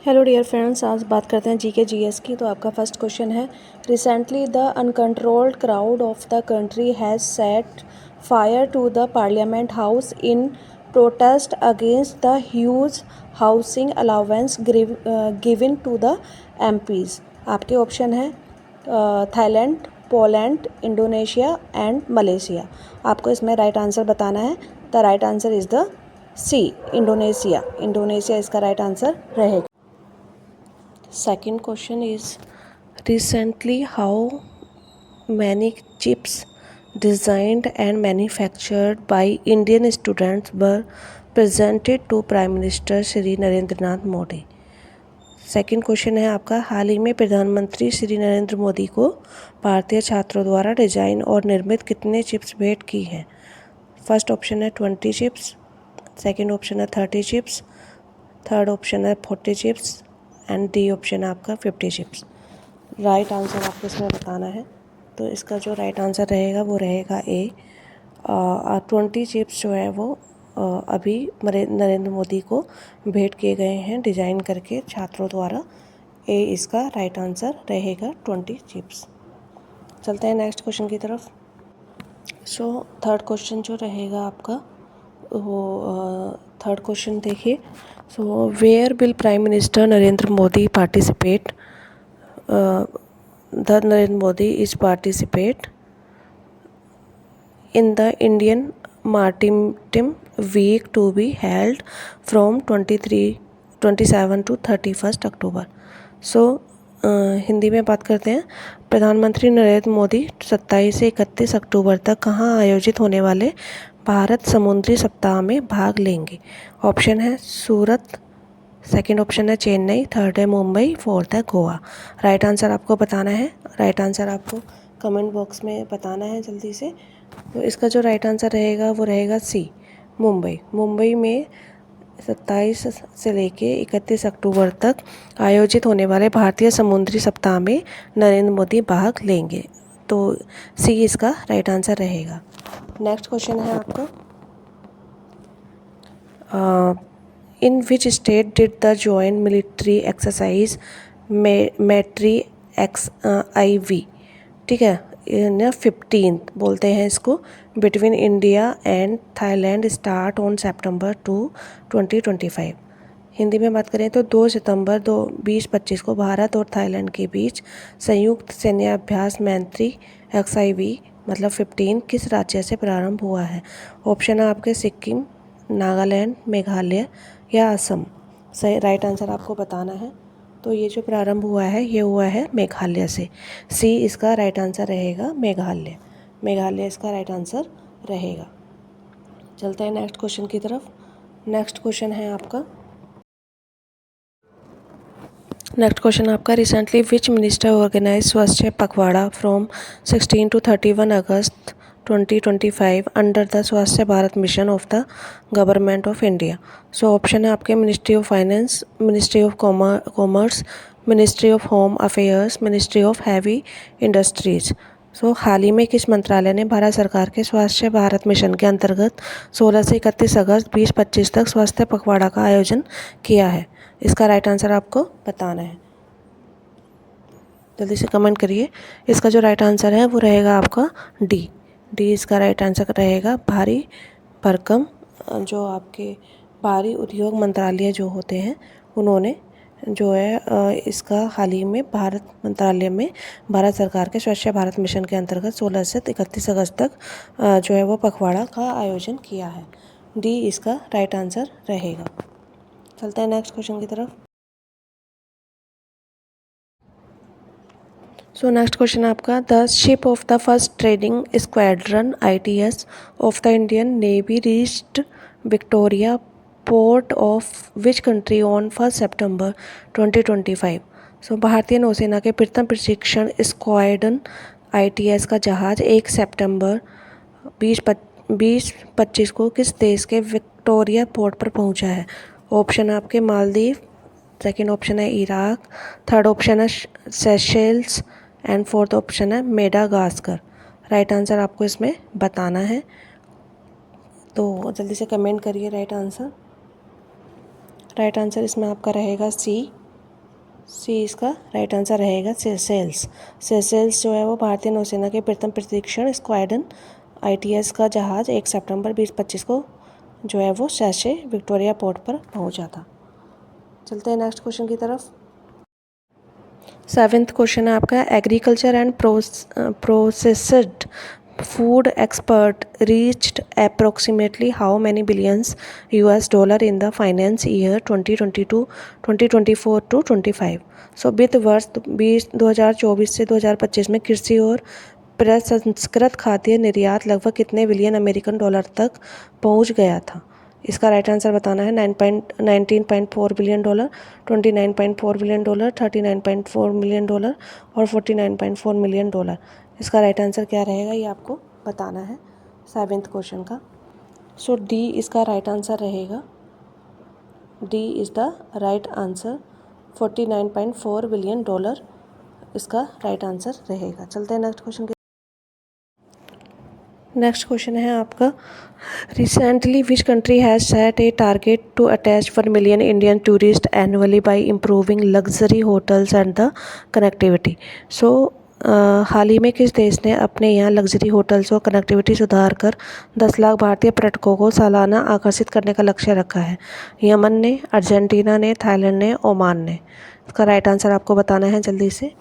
Hello dear friends, आज बात करते हैं जीके जीएस की। तो आपका फर्स्ट क्वेश्चन है, recently the uncontrolled crowd of the country has set fire to the parliament house in protest against the huge housing allowance given to the MPs. आपके option है Thailand, Poland, Indonesia and Malaysia. आपको इसमें right answer बताना है। The right answer is the C, Indonesia. Indonesia इसका right answer रहेगा। Second question is, recently how many chips designed and manufactured by Indian students were presented to Prime Minister Shri Narendra Nath Modi. Second question है आपका, हाल ही में प्रधानमंत्री श्री नरेंद्र मोदी को भारतीय छात्रों द्वारा डिजाइन और निर्मित कितने चिप्स भेंट की हैं। फर्स्ट ऑप्शन है 20 चिप्स, सेकंड ऑप्शन है 30 चिप्स, थर्ड ऑप्शन है 40 चिप्स एंड डी ऑप्शन है आपका 50 चिप्स। राइट आंसर आपको इसमें बताना है। तो इसका जो राइट आंसर रहेगा वो रहेगा ए, 20 चिप्स जो है वो अभी नरेंद्र मोदी को भेंट किए गए हैं डिज़ाइन करके छात्रों द्वारा। ए इसका राइट आंसर रहेगा 20 चिप्स। चलते हैं नेक्स्ट क्वेश्चन की तरफ। सो थर्ड क्वेश्चन जो रहेगा आपका वो थर्ड क्वेश्चन देखिए। So where will prime minister Narendra Modi participate? The Narendra Modi is participate in the Indian Maritime Week to be held from 27 to 31 अक्टूबर। सो हिंदी में बात करते हैं। प्रधानमंत्री नरेंद्र मोदी 27 से 31 अक्टूबर तक कहाँ आयोजित होने वाले भारत समुद्री सप्ताह में भाग लेंगे। ऑप्शन है सूरत, सेकंड ऑप्शन है चेन्नई, थर्ड है मुंबई, फोर्थ है गोवा। राइट आंसर आपको बताना है। राइट आंसर आपको कमेंट बॉक्स में बताना है जल्दी से। तो इसका जो राइट आंसर रहेगा वो रहेगा सी, मुंबई। मुंबई में 27 से लेके 31 अक्टूबर तक आयोजित होने वाले भारतीय समुद्री सप्ताह में नरेंद्र मोदी भाग लेंगे। तो सी इसका राइट आंसर रहेगा। नेक्स्ट क्वेश्चन है आपका, in which state did the joint military exercise Maitree XIV, ठीक है, 15 बोलते हैं इसको, between India and Thailand start on September 2, 2025। Hindi में बात करें तो 2 सितंबर 2025 को भारत और थाईलैंड के बीच संयुक्त सैन्याभ्यास मैत्री XIV मतलब 15 किस राज्य से प्रारंभ हुआ है। ऑप्शन है आपके सिक्किम, नागालैंड, मेघालय या असम। सही राइट आंसर आपको बताना है। तो ये जो प्रारंभ हुआ है ये हुआ है मेघालय से। सी इसका राइट आंसर रहेगा, मेघालय। मेघालय इसका राइट आंसर रहेगा। चलते हैं नेक्स्ट क्वेश्चन की तरफ। नेक्स्ट क्वेश्चन है आपका, recently which minister organise Swachh Pakhwada from 16 to 31 August 2025 under the Swachh Bharat mission of the government of India. So option है आपके ministry of finance, ministry of commerce, ministry of home affairs, ministry of heavy industries. So हाल ही में किस मंत्रालय ने भारत सरकार के स्वच्छ भारत मिशन के अंतर्गत 16 से 31 अगस्त 2025 तक स्वच्छ पखवाड़ा का आयोजन किया है। इसका राइट आंसर आपको बताना है। जल्दी से कमेंट करिए। इसका जो राइट आंसर है वो रहेगा आपका डी। डी इसका राइट आंसर रहेगा, भारी भरकम जो आपके भारी उद्योग मंत्रालय जो होते हैं उन्होंने जो है इसका हाल ही में भारत मंत्रालय में भारत सरकार के स्वच्छ भारत मिशन के अंतर्गत 16 से 31 अगस्त तक जो है वो पखवाड़ा का आयोजन किया है। डी इसका राइट आंसर रहेगा। चलते हैं नेक्स्ट क्वेश्चन की तरफ। सो नेक्स्ट क्वेश्चन आपका, the ship of the first trading squadron ITS of the Indian navy reached Victoria port of which country on 1 सितंबर 2025। सो भारतीय नौसेना के प्रथम प्रशिक्षण स्क्वाड्रन ITS का जहाज़ 1 सितंबर 2025 को किस देश के विक्टोरिया पोर्ट पर पहुंचा है। ऑप्शन है आपके मालदीव, सेकेंड ऑप्शन है इराक, थर्ड ऑप्शन है सेशेल्स एंड फोर्थ ऑप्शन है मेडागास्कर। राइट आंसर आपको इसमें बताना है। तो जल्दी से कमेंट करिए राइट आंसर। राइट आंसर इसमें आपका रहेगा सी, सी इसका राइट आंसर रहेगा सेशेल्स। सेशेल्स जो है वो भारतीय नौसेना के प्रथम प्रशिक्षण स्क्वाड्रन ITS का जहाज़ 1 सितंबर 2025 को जो है वो सेशे विक्टोरिया पोर्ट पर पहुंचा था। चलते हैं नेक्स्ट क्वेश्चन की तरफ। 7th क्वेश्चन है आपका, agriculture and processed food expert reached approximately how many billions $US in the finance year 2022-2024 to 25। सो वित्त वर्ष 2024 से 2025 में कृषि और प्रसंस्कृत खाद्य निर्यात लगभग कितने बिलियन अमेरिकन डॉलर तक पहुंच गया था। इसका राइट आंसर बताना है। 19.4 billion dollar, 29.4 billion dollar, 39.4 million dollar और 49.4 मिलियन डॉलर। इसका राइट आंसर क्या रहेगा ये आपको बताना है 7th क्वेश्चन का। सो डी इसका राइट आंसर रहेगा। D is the right answer. 49.4 billion dollar इसका राइट आंसर रहेगा। चलते हैं नेक्स्ट क्वेश्चन। नेक्स्ट क्वेश्चन है आपका, recently which country has set a target to attach 1 million Indian tourist annually by improving luxury hotels and the connectivity. So हाल ही में किस देश ने अपने यहाँ लग्जरी होटल्स और कनेक्टिविटी सुधार कर 10 लाख भारतीय पर्यटकों को सालाना आकर्षित करने का लक्ष्य रखा है। यमन ने, अर्जेंटीना ने, थाईलैंड ने, ओमान ने। इसका राइट आंसर आपको बताना है जल्दी से।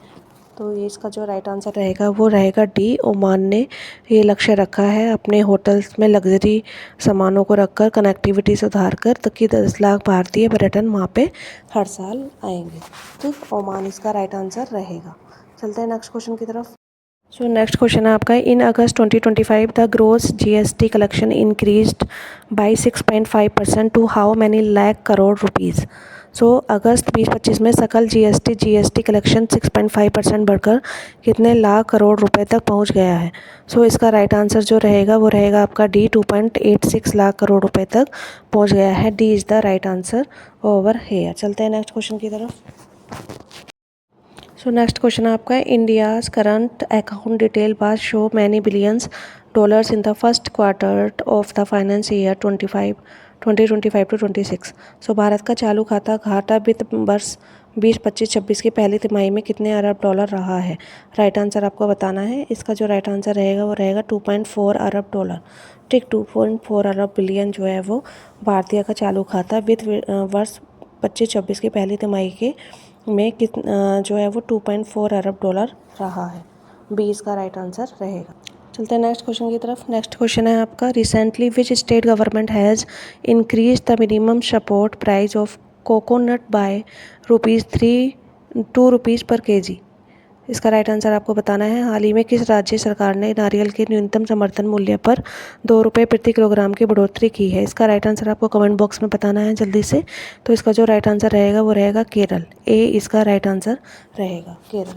तो ये इसका जो राइट आंसर रहेगा वो रहेगा डी, ओमान ने ये लक्ष्य रखा है अपने होटल्स में लग्जरी सामानों को रखकर कनेक्टिविटी सुधार कर, ताकि 10 लाख भारतीय पर्यटन वहाँ पे हर साल आएंगे। तो ओमान इसका राइट आंसर रहेगा। चलते हैं नेक्स्ट क्वेश्चन की तरफ। सो नेक्स्ट क्वेश्चन है आपका, in August 2025 the gross GST collection increased by 6.5% to how many lakh crore rupees. So अगस्त 2025 में सकल GST कलेक्शन 6.5% बढ़कर कितने लाख करोड़ रुपए तक पहुंच गया है। सो इसका राइट आंसर जो रहेगा वो रहेगा आपका डी, 2.86 लाख करोड़ रुपए तक पहुंच गया है। D is the right answer over here. चलते हैं नेक्स्ट क्वेश्चन की तरफ। सो नेक्स्ट क्वेश्चन आपका, India's current account detail bar show many billions dollars in the first quarter of the finance year 2025 to 26। सो भारत का चालू खाता घाटा वित्त वर्ष 2025-26 की पहली तिमाही में कितने अरब डॉलर रहा है। राइट आंसर आपको बताना है। इसका जो राइट आंसर रहेगा वो रहेगा 2.4 अरब डॉलर। ठीक, 2.4 अरब बिलियन जो है वो भारतीय का चालू खाता वित्त वर्ष 25-26 की पहली तिमाही के में जो है वो 2.4 अरब डॉलर रहा है। बी इसका राइट आंसर रहेगा। चलते हैं नेक्स्ट क्वेश्चन की तरफ। नेक्स्ट क्वेश्चन है आपका, recently which state government has increase the minimum support price of coconut by ₹2 per KG. इसका राइट आंसर आपको बताना है। हाल ही में किस राज्य सरकार ने नारियल के न्यूनतम समर्थन मूल्य पर ₹2 प्रति किलोग्राम की बढ़ोतरी की है। इसका राइट आंसर आपको कमेंट बॉक्स में बताना है जल्दी से। तो इसका जो राइट आंसर रहेगा वो रहेगा केरल। ए इसका राइट आंसर रहेगा, केरल।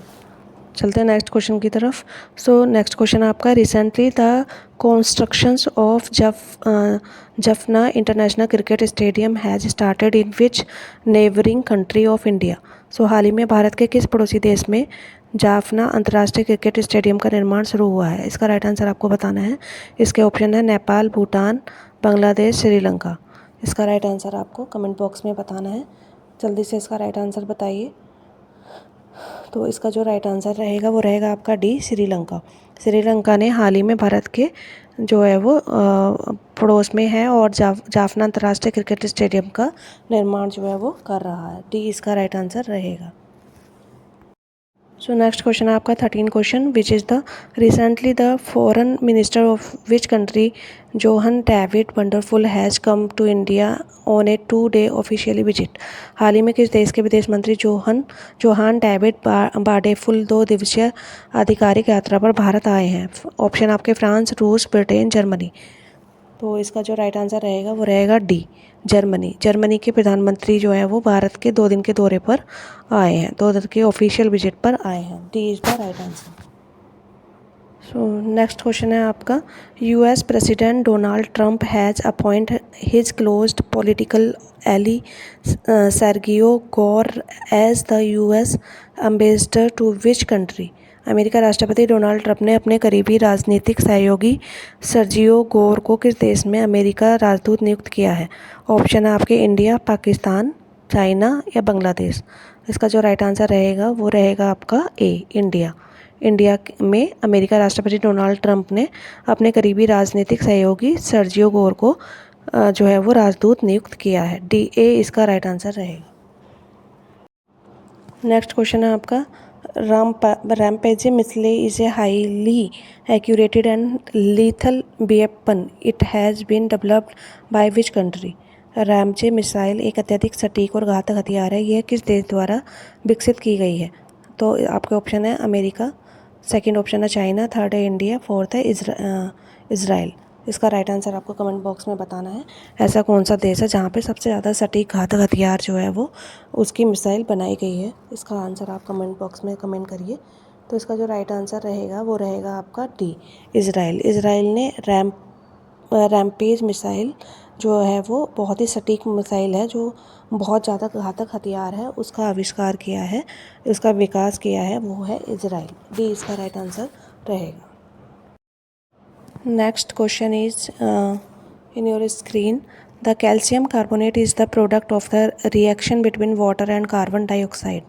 चलते हैं नेक्स्ट क्वेश्चन की तरफ। सो नेक्स्ट क्वेश्चन आपका, recently the constructions of Jaffna international cricket stadium has started in which neighbouring country of India. So हाल ही में भारत के किस पड़ोसी देश में जाफना अंतर्राष्ट्रीय क्रिकेट स्टेडियम का निर्माण शुरू हुआ है। इसका राइट आंसर आपको बताना है। इसके ऑप्शन है नेपाल, भूटान, बांग्लादेश, श्रीलंका। इसका राइट आंसर आपको कमेंट बॉक्स में बताना है। जल्दी से इसका राइट आंसर बताइए। तो इसका जो राइट आंसर रहेगा वो रहेगा आपका डी, श्रीलंका। श्रीलंका ने हाल ही में भारत के जो है वो पड़ोस में है और जाफना अंतर्राष्ट्रीय क्रिकेट स्टेडियम का निर्माण जो है वो कर रहा है। डी इसका राइट आंसर रहेगा। सो नेक्स्ट क्वेश्चन है आपका 13 question, which is the recently the foreign minister of which country Johann David Wadephul has come to India on a 2-day officially visit. हाल ही में किस देश के विदेश मंत्री जोहान डेविड वांडरफुल 2 दिवसीय आधिकारिक यात्रा पर भारत आए हैं। ऑप्शन आपके फ्रांस, रूस, ब्रिटेन, जर्मनी। तो इसका जो राइट आंसर रहेगा वो रहेगा डी, जर्मनी। जर्मनी के प्रधानमंत्री जो है वो भारत के 2 दिन के दौरे पर आए हैं, 2 दिन के ऑफिशियल विजिट पर आए हैं। D is the right answer. So next question है आपका, US president Donald Trump has appoint his closed political ally Sergio Gor as the US ambassador to which country. America राष्ट्रपति डोनाल्ड ट्रंप ने अपने करीबी राजनीतिक सहयोगी सर्जियो गोर को किस देश में अमेरिका राजदूत नियुक्त किया है। ऑप्शन है आपके इंडिया, पाकिस्तान, चाइना या बांग्लादेश? इसका जो राइट आंसर रहेगा वो रहेगा आपका ए, इंडिया। इंडिया में अमेरिका राष्ट्रपति डोनाल्ड ट्रंप ने अपने करीबी राजनीतिक सहयोगी सर्जियो गोर को जो है वो राजदूत नियुक्त किया है। डी, ए इसका राइट आंसर रहेगा। नेक्स्ट क्वेश्चन है आपका, rampaging missile is a highly accurate and lethal weapon. It has been developed by which country? Ramsay missile एक अत्यधिक सटीक और घातक हथियार है। यह किस देश द्वारा विकसित की गई है? तो आपके ऑप्शन है अमेरिका, सेकंड ऑप्शन है चाइना, थर्ड है इंडिया, फोर्थ है इज़राइल। इसका राइट आंसर आपको कमेंट बॉक्स में बताना है। ऐसा कौन सा देश है जहाँ पे सबसे ज़्यादा सटीक घातक हथियार जो है वो उसकी मिसाइल बनाई गई है? इसका आंसर आप कमेंट बॉक्स में कमेंट करिए। तो इसका जो राइट आंसर रहेगा वो रहेगा आपका डी, इज़राइल। इज़राइल ने रैम्पेज मिसाइल जो है वो बहुत ही सटीक मिसाइल है, जो बहुत ज़्यादा घातक हथियार है, उसका आविष्कार किया है, उसका विकास किया है, वो है इज़राइल। डी इसका राइट आंसर रहेगा। Next question is in your screen. The calcium carbonate is the product of the reaction between water and carbon dioxide.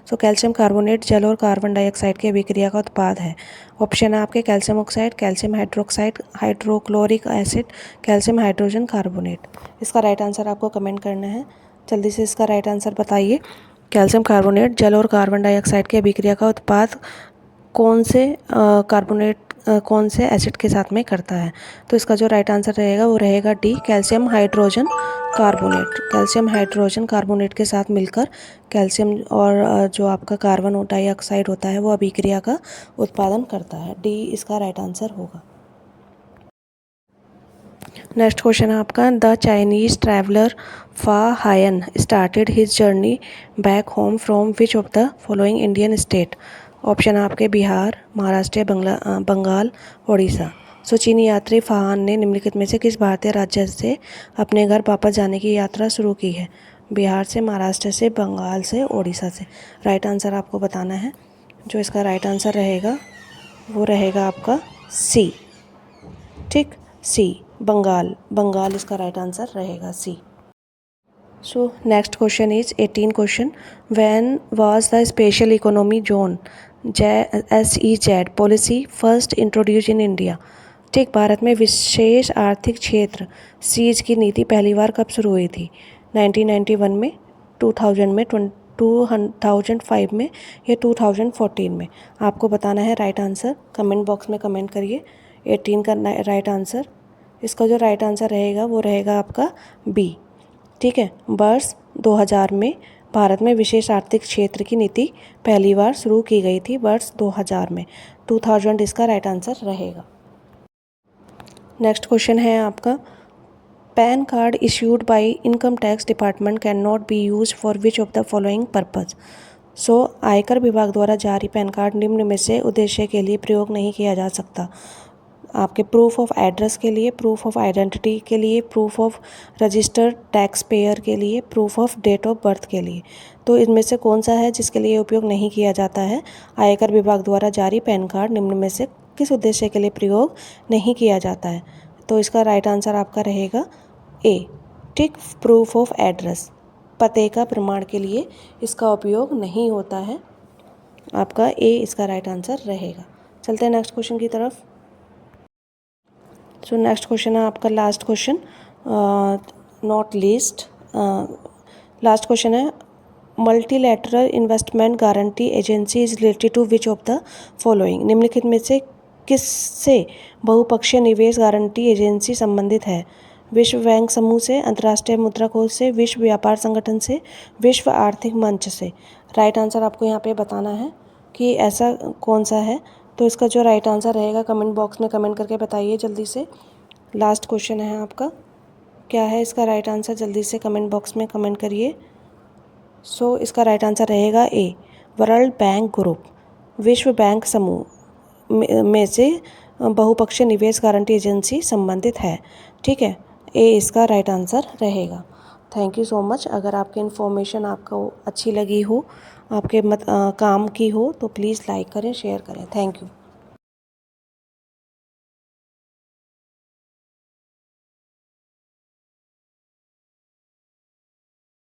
So calcium carbonate जल और कार्बन डाइऑक्साइड की अभिक्रिया का उत्पाद है। ऑप्शन है आपके calcium oxide, calcium hydroxide, hydrochloric acid, calcium hydrogen carbonate. इसका राइट आंसर आपको कमेंट करना है। जल्दी से इसका राइट आंसर बताइए। कैल्शियम कार्बोनेट जल और कार्बन डाइऑक्साइड की अभिक्रिया का उत्पाद कौन से एसिड के साथ में करता है? तो इसका जो राइट आंसर रहेगा वो रहेगा D, calcium hydrogen carbonate. Calcium hydrogen carbonate के साथ मिलकर कैल्शियम और जो आपका कार्बन डाइऑक्साइड होता है वो अभिक्रिया का उत्पादन करता है। डी इसका राइट आंसर होगा। नेक्स्ट क्वेश्चन है आपका, the Chinese traveller Fa Hien started his journey back home from which of the following Indian state? Option है आपके बिहार, महाराष्ट्र, बंगाल, ओडिशा। सो चीनी यात्री फाहान ने निम्नलिखित में से किस भारतीय राज्य से अपने घर वापस जाने की यात्रा शुरू की है? बिहार से, महाराष्ट्र से, बंगाल से, ओडिशा से। राइट आंसर आपको बताना है। जो इसका राइट आंसर रहेगा वो रहेगा आपका सी, ठीक, सी, बंगाल इसका राइट आंसर रहेगा, सी। So next question is 18 question. When was the special economy zone SEZ policy first introduced in India? ठीक, भारत में विशेष आर्थिक क्षेत्र सीज की नीति पहली बार कब शुरू हुई थी? 1991 में, 2000 में, 2005 में या 2014 में? आपको बताना है राइट आंसर। कमेंट बॉक्स में कमेंट करिए 18 का राइट आंसर। इसका जो राइट आंसर रहेगा वो रहेगा आपका बी, ठीक है। वर्ष 2000 में भारत में विशेष आर्थिक क्षेत्र की नीति पहली बार शुरू की गई थी, वर्ष 2000 में। 2000 इसका राइट आंसर रहेगा। नेक्स्ट क्वेश्चन है आपका, PAN card issued by income tax department can not be use for which of the following purpose? So आयकर विभाग द्वारा जारी पैन कार्ड निम्न में से उद्देश्य के लिए प्रयोग नहीं किया जा सकता? आपके प्रूफ ऑफ एड्रेस के लिए, प्रूफ ऑफ आइडेंटिटी के लिए, proof of registered tax payer के लिए, proof of date of birth के लिए। तो इनमें से कौन सा है जिसके लिए उपयोग नहीं किया जाता है? आयकर विभाग द्वारा जारी पैन कार्ड निम्न में से किस उद्देश्य के लिए प्रयोग नहीं किया जाता है? तो इसका राइट आंसर आपका रहेगा ए, ठीक, प्रूफ ऑफ एड्रेस, पते का प्रमाण के लिए इसका उपयोग नहीं होता है। आपका ए इसका राइट आंसर रहेगा। चलते हैं नेक्स्ट क्वेश्चन की तरफ। सो नेक्स्ट क्वेश्चन है आपका last question, not least, last question है, multilateral investment guarantee agency is related to which of the following? निम्नलिखित में से किससे बहुपक्षीय निवेश गारंटी एजेंसी संबंधित है? विश्व बैंक समूह से, अंतर्राष्ट्रीय मुद्रा कोष से, विश्व व्यापार संगठन से, विश्व आर्थिक मंच से। राइट आंसर आपको यहाँ पे बताना है कि ऐसा कौन सा है। तो इसका जो राइट आंसर रहेगा कमेंट बॉक्स में कमेंट करके बताइए जल्दी से। लास्ट क्वेश्चन है आपका, क्या है इसका राइट आंसर? जल्दी से कमेंट बॉक्स में कमेंट करिए। सो इसका राइट आंसर रहेगा ए, वर्ल्ड बैंक ग्रुप, विश्व बैंक समूह में से बहुपक्षीय निवेश गारंटी एजेंसी संबंधित है, ठीक है। ए इसका राइट आंसर रहेगा। Thank you so much. अगर आपकी इन्फॉर्मेशन आपको अच्छी लगी हो, आपके काम की हो, तो प्लीज़ लाइक करें, शेयर करें। Thank you.